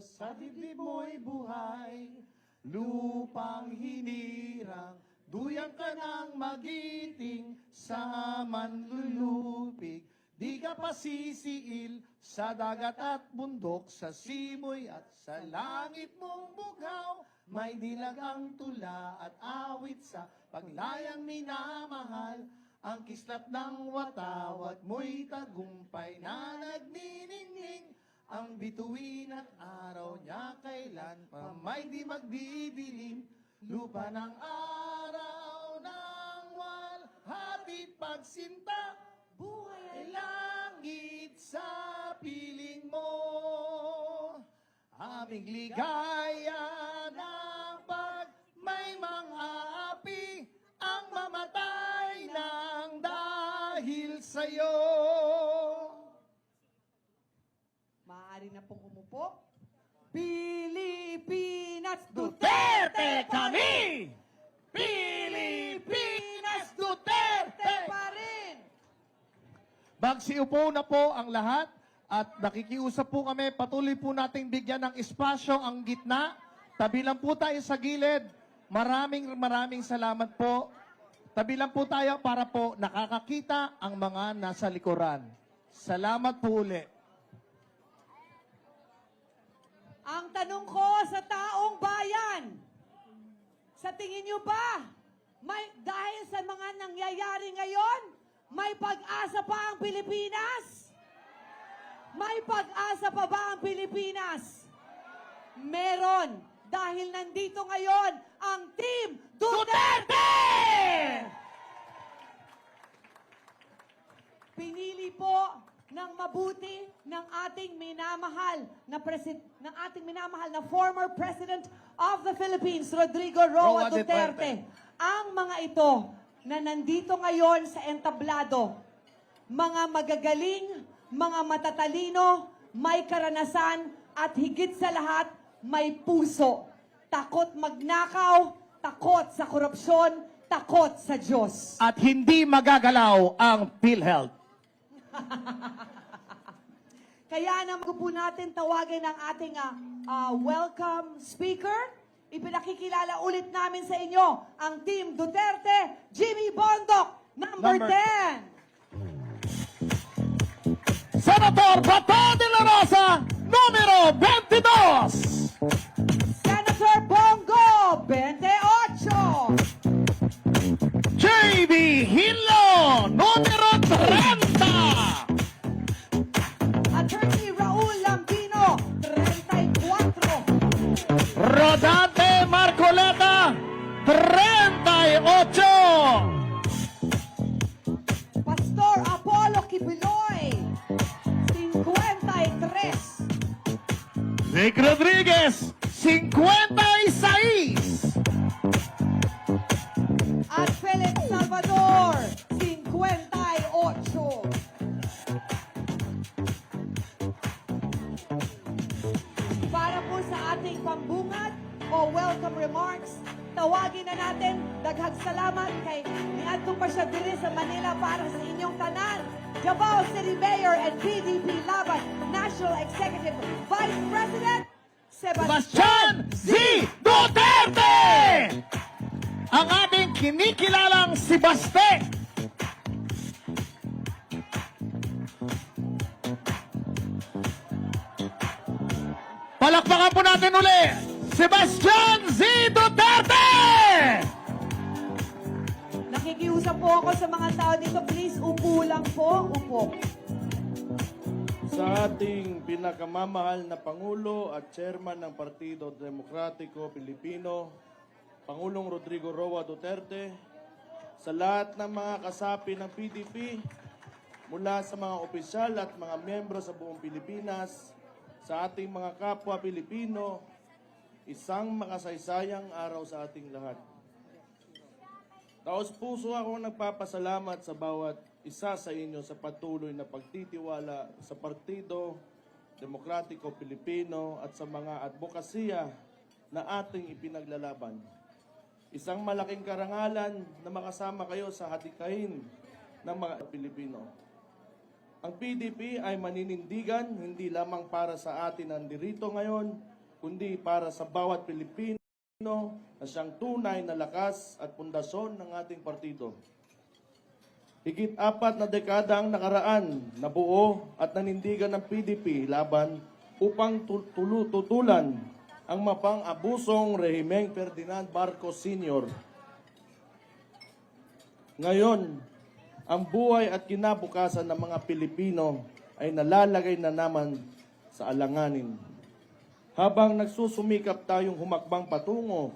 sa dibdib mo'y buhay, lupang hinirang, duyan ka ng magiting sa manlulupig. Di ka pasisiil sa dagat at bundok, sa simoy at sa langit mong bughaw. May dilagang tula at awit sa paglayang minamahal. Ang kislap ng watawat mo'y tagumpay na nagniningning. Ang bituin at araw niya kailan pa may di magdidilim. Lupa ng araw ng walhati pagsinta, buhay ay langit sa piling mo. Aming ligaya ng pag may mga api ang mamatay ng dahil sa'yo. Maaari na pong umupo. Pilipinas Duterte kami! Pilipinas Duterte! pa rin! Magsiupo na po ang lahat at nakikiusap po kami, patuloy po nating bigyan ng espasyo ang gitna. Tabi lang po tayo sa gilid. Maraming salamat po. Tabi lang po tayo para po nakakakita ang mga nasa likuran. Salamat po uli. Ang tanong ko sa taong bayan, sa tingin niyo ba, dahil sa mga nangyayari ngayon, may pag-asa pa ang Pilipinas? May pag-asa pa ba ang Pilipinas? Meron. Dahil nandito ngayon ang Team Duterte! Pinili po ng mabuti ng ating minamahal na former President of the Philippines, Rodrigo Roa Duterte. Ang mga ito na nandito ngayon sa entablado, mga magagaling, mga matatalino, may karanasan at higit sa lahat, may puso. Takot magnakaw, takot sa korupsyon, takot sa Diyos. At hindi magagalaw ang PhilHealth. Kaya naman po natin tawagin ang ating welcome speaker. Ipinakikilala ulit namin sa inyo ang Team Duterte, Jimmy Bondoc, number 10. Senator Bato de la Rosa, numero 22. Senator Bongo, 28. JB Hinlo, numero 30. Attorney Raul Lambino, 34. Rodante Marcoleta, 38. Pastor Apollo Kibuloy, 53. Vic Rodriguez, 56. At Felix Salvador, 58. Para po sa ating pambungad o welcome remarks, tawagin na natin daghang salamat kay niadto pa siya diri sa Manila para sa inyong tanan. Davao City Mayor and PDP Laban National Executive Vice President Sebastian Z. Duterte! Ang ating kinikilalang si Baste. Palakpakan po natin uli, Sebastian Z. Duterte! Nakikiusap po ako sa mga tao dito. Please, upo lang po. Upo. Sa ating pinakamamahal na Pangulo at Chairman ng Partido Demokratiko Pilipino, Pangulong Rodrigo Roa Duterte, sa lahat ng mga kasapi ng PDP, mula sa mga opisyal at mga miyembro sa buong Pilipinas, sa ating mga kapwa Pilipino, isang makasaysayang araw sa ating lahat. Taos puso ako nagpapasalamat sa bawat isa sa inyo sa patuloy na pagtitiwala sa Partido Demokratiko Pilipino at sa mga advokasya na ating ipinaglalaban. Isang malaking karangalan na makasama kayo sa hadikain ng mga Pilipino. Ang PDP ay maninindigan hindi lamang para sa atin na nandito ngayon, kundi para sa bawat Pilipino na siyang tunay na lakas at pundasyon ng ating partido. Higit 4 na dekada ang nakaraan na buo at nanindigan ng PDP laban upang tutulan ang mapang-abusong rehimeng Ferdinand Marcos Sr. Ngayon, ang buhay at kinabukasan ng mga Pilipino ay nalalagay na naman sa alanganin. Habang nagsusumikap tayong humakbang patungo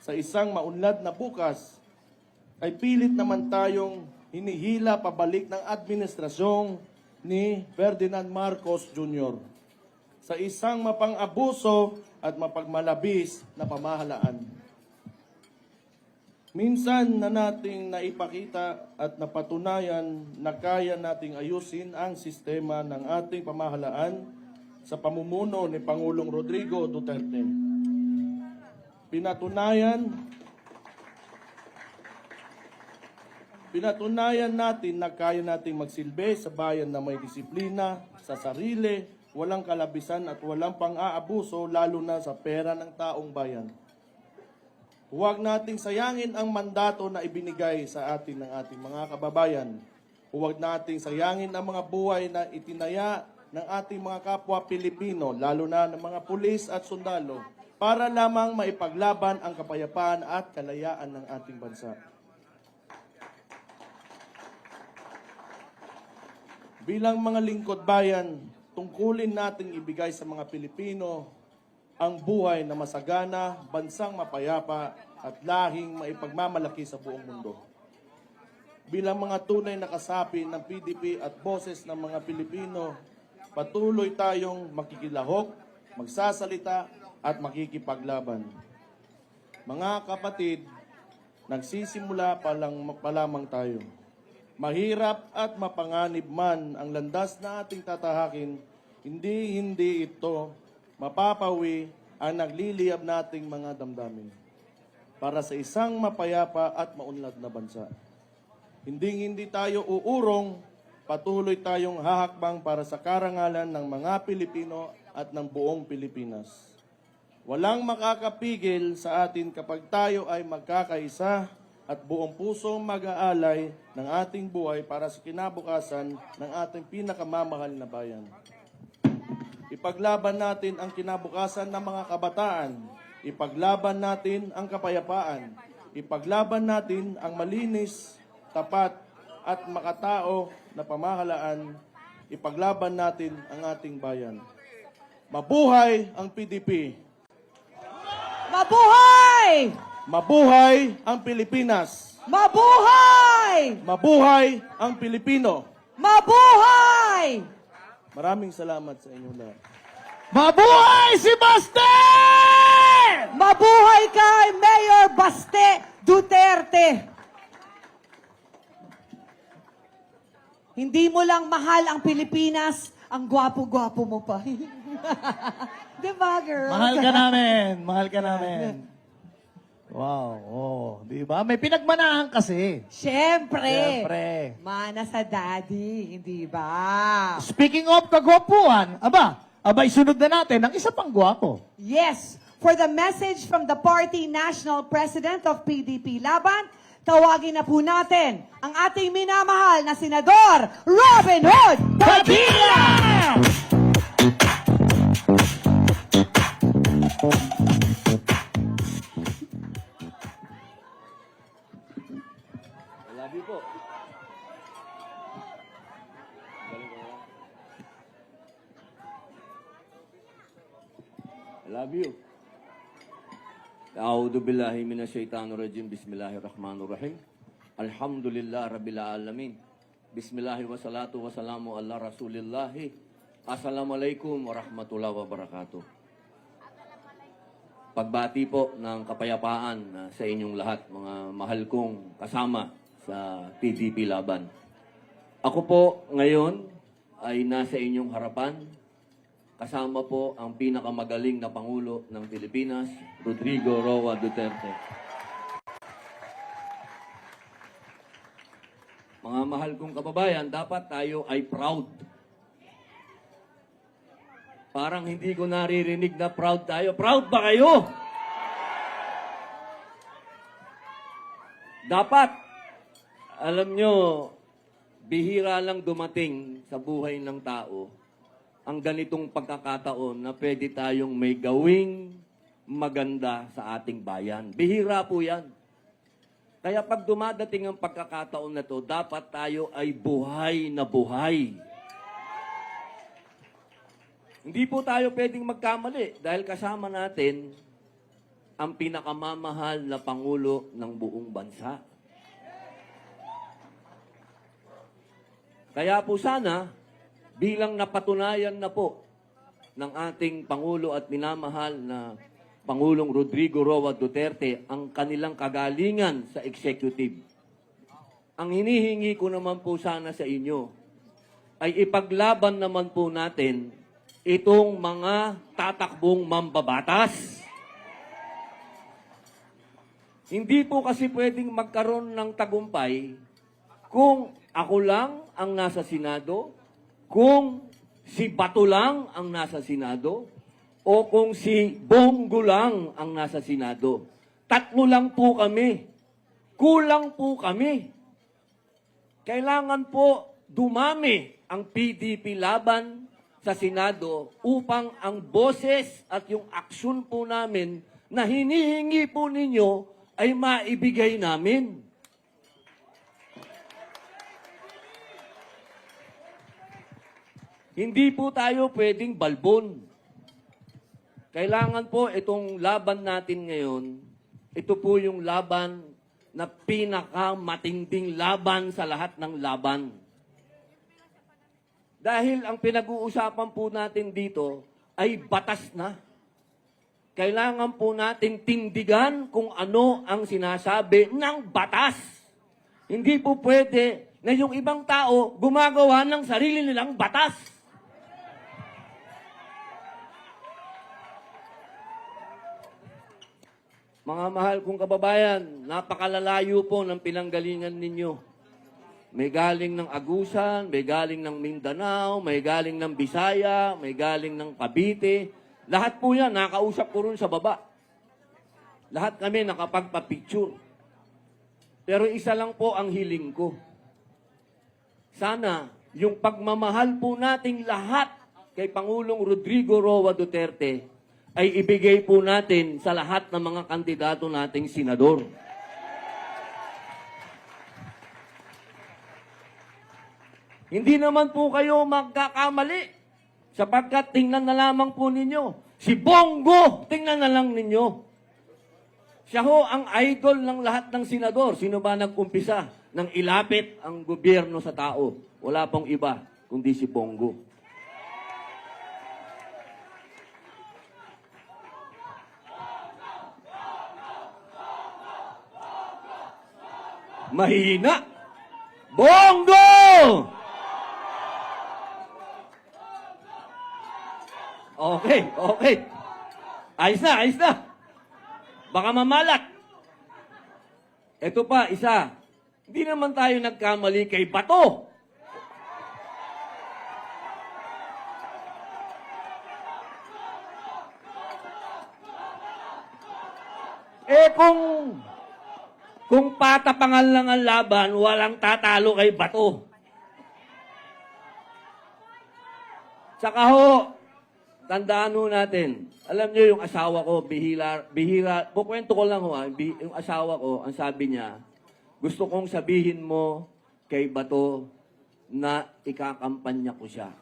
sa isang maunlad na bukas, ay pilit naman tayong hinihila pabalik ng administrasyong ni Ferdinand Marcos Jr. sa isang mapang-abuso at mapagmalabis na pamahalaan. Minsan na nating naipakita at napatunayan na kaya nating ayusin ang sistema ng ating pamahalaan sa pamumuno ni Pangulong Rodrigo Duterte. Pinatunayan natin na kaya nating magsilbi sa bayan na may disiplina, sa sarili, walang kalabisan at walang pang-aabuso lalo na sa pera ng taong bayan. Huwag nating sayangin ang mandato na ibinigay sa atin ng ating mga kababayan. Huwag nating sayangin ang mga buhay na itinaya ng ating mga kapwa Pilipino, lalo na ng mga pulis at sundalo, para lamang maipaglaban ang kapayapaan at kalayaan ng ating bansa. Bilang mga lingkod bayan, tungkulin nating ibigay sa mga Pilipino ang buhay na masagana, bansang mapayapa at lahing maipagmamalaki sa buong mundo. Bilang mga tunay na kasapi ng PDP at boses ng mga Pilipino, patuloy tayong makikilahok, magsasalita at makikipaglaban. Mga kapatid, nagsisimula pa lamang tayo. Mahirap at mapanganib man ang landas na ating tatahakin, hindi ito mapapawi ang nagliliyab nating mga damdamin para sa isang mapayapa at maunlad na bansa. Hindi tayo uurong, patuloy tayong hahakbang para sa karangalan ng mga Pilipino at ng buong Pilipinas. Walang makakapigil sa atin kapag tayo ay magkakaisa at buong pusong mag-aalay ng ating buhay para sa kinabukasan ng ating pinakamamahal na bayan. Ipaglaban natin ang kinabukasan ng mga kabataan. Ipaglaban natin ang kapayapaan. Ipaglaban natin ang malinis, tapat at makatao na pamahalaan. Ipaglaban natin ang ating bayan. Mabuhay ang PDP! Mabuhay! Mabuhay ang Pilipinas! Mabuhay! Mabuhay ang Pilipino! Mabuhay! Maraming salamat sa inyo lahat. Mabuhay si Baste! Mabuhay kay Mayor Baste Duterte! Hindi mo lang mahal ang Pilipinas, ang gwapo-gwapo mo pa. Di ba, girl? Mahal ka namin. Mahal ka namin. Wow. Oh, di ba? May pinagmanahan kasi. Siyempre. Siyempre. Mana sa daddy, hindi ba? Speaking of kagwapuan, abay sunod na natin ang isa pang gwapo. Yes, for the message from the party national president of PDP Laban, tawagin na po natin ang ating minamahal na Senador Robin Hood Padilla! I love you po. I love you. A'udhu billahi minasyaitanir rajim. Bismillahirrahmanirrahim. Alhamdulillah rabbil alamin. Bismillahi wa salatu wa salamu ala rasulillahi. Assalamualaikum warahmatullahi wabarakatuh. Pagbati po ng kapayapaan sa inyong lahat, mga mahal kong kasama sa PDP Laban. Ako po ngayon ay nasa inyong harapan. Kasama po ang pinakamagaling na Pangulo ng Pilipinas, Rodrigo Roa Duterte. Mga mahal kong kababayan, dapat tayo ay proud Parang hindi ko naririnig na proud tayo. Proud ba kayo? Dapat, alam nyo, bihira lang dumating sa buhay ng tao ang ganitong pagkakataon na pwede tayong may gawing maganda sa ating bayan. Bihira po yan. Kaya pag dumadating ang pagkakataon na to, dapat tayo ay buhay na buhay. Hindi po tayo pwedeng magkamali dahil kasama natin ang pinakamamahal na Pangulo ng buong bansa. Kaya po sana, bilang napatunayan na po ng ating Pangulo at minamahal na Pangulong Rodrigo Roa Duterte ang kanilang kagalingan sa executive. Ang hinihingi ko naman po sana sa inyo ay ipaglaban naman po natin itong mga tatakbong mambabatas. Hindi po kasi pwedeng magkaroon ng tagumpay kung ako lang ang nasa Senado, kung si Bato lang ang nasa Senado, o kung si Bongo lang ang nasa Senado. Tatlo lang po kami. Kulang po kami. Kailangan po dumami ang PDP laban sa Senado upang ang boses at yung aksyon po namin na hinihingi po ninyo ay maibigay namin. Hindi po tayo pwedeng balbon. Kailangan po itong laban natin ngayon, ito po yung laban na pinakamatinding laban sa lahat ng laban. Dahil ang pinag-uusapan po natin dito ay batas na. Kailangan po natin tindigan kung ano ang sinasabi ng batas. Hindi po pwede na yung ibang tao gumagawa ng sarili nilang batas. Mga mahal kong kababayan, napakalalayo po ng pinanggalingan ninyo. May galing ng Agusan, may galing ng Mindanao, may galing ng Bisaya, may galing ng Cavite. Lahat po yan, nakausap ko rin sa baba. Lahat kami nakapagpa-picture. Pero isa lang po ang hiling ko. Sana, yung pagmamahal po nating lahat kay Pangulong Rodrigo Roa Duterte ay ibigay po natin sa lahat ng mga kandidato nating senador. Hindi naman po kayo magkakamali sapagkat tingnan na lamang po ninyo. Si Bongo, tingnan na lang ninyo. Siya ho ang idol ng lahat ng senador. Sino ba nag-umpisa ng ilapit ang gobyerno sa tao? Wala pong iba kundi si Bongo. Mahina. Bongo! Okay, okay. Ayos na, ayos na. Baka mamalat. Ito pa, isa. Hindi naman tayo nagkamali kay Bato. Kung patapangal lang ang laban, walang tatalo kay Bato. Saka ho, tandaan ho natin, alam niyo yung asawa ko, bihira, kukwento ko lang ho, yung asawa ko, ang sabi niya, gusto kong sabihin mo kay Bato na ikakampanya ko siya.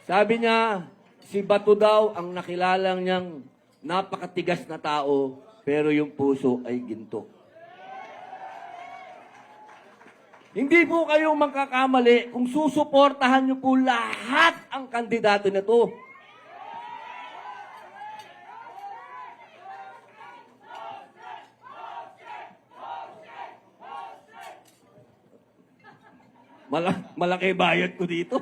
Sabi niya, si Bato daw ang nakilala niyang napakatigas na tao, pero yung puso ay ginto. Hindi po kayo magkakamali kung susuportahan niyo po lahat ang kandidato na to. Malaki bayad ko dito.